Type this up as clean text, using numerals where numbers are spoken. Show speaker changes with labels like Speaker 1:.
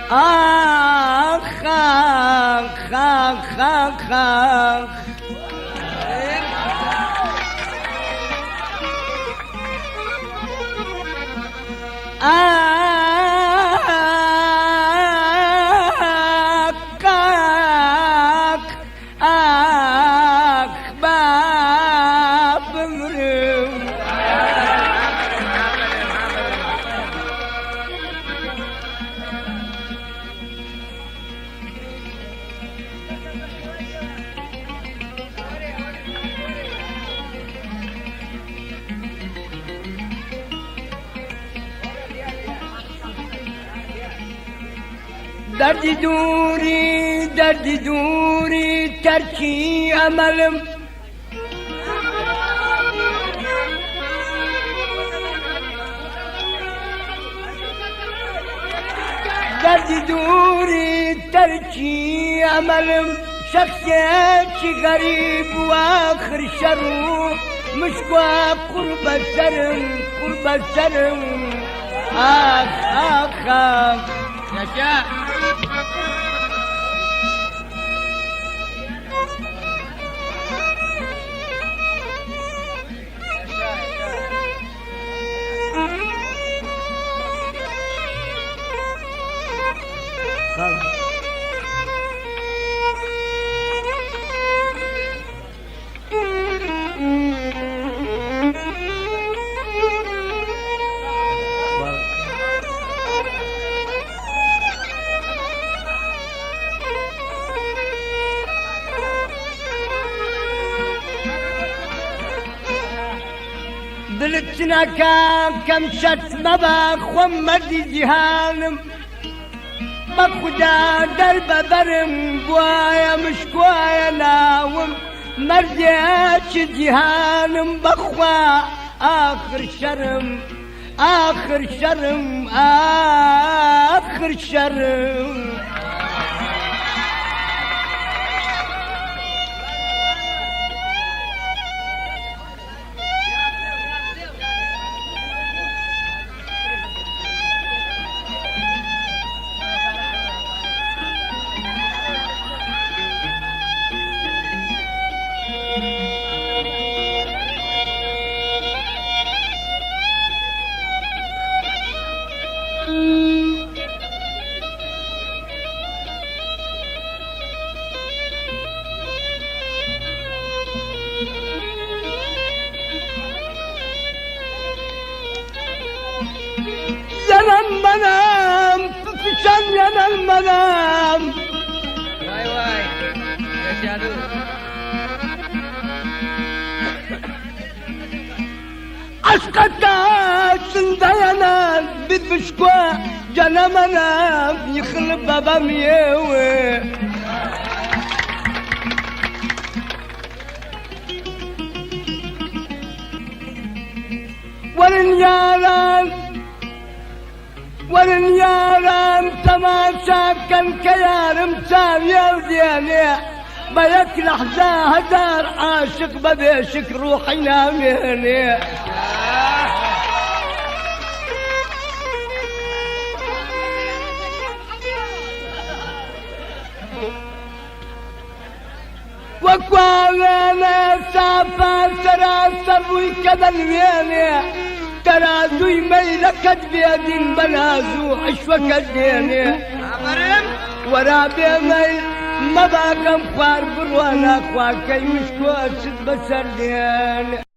Speaker 1: آخ آخ آخ آخ آخ باب مريم دردی دوری ترکی عملم دردی دوری ترکی عملم شخصیتی غریب و آخر شروع مشکوا قرب سرم آخ آخ آخ
Speaker 2: يا
Speaker 1: دلتنا كم شت مبا خمدي جهانم بخدا درب برم بوايا مشكوايا ناوم مرجعش جهانم بخوا آخر شرم آخر شرم آخر شرم Yanan manam, tutuşan yanan manam.
Speaker 2: Vay vay, yaşadı.
Speaker 1: Aşk atasında yanan bir fışkwa canım anam yıkılıp babam yewe. Varın yaran tamaşakan kayarım sar yevdiyani بيك لحظة هدار عاشق ببيشك روحي ناميني وكوانا سافر سراسر ويكدل ويني ترازوي ميلكت بيدين بلازو عشوكت ديني ورابي ميل ما باقم خوار بروانا خواكي مشكوة ست بسر ديني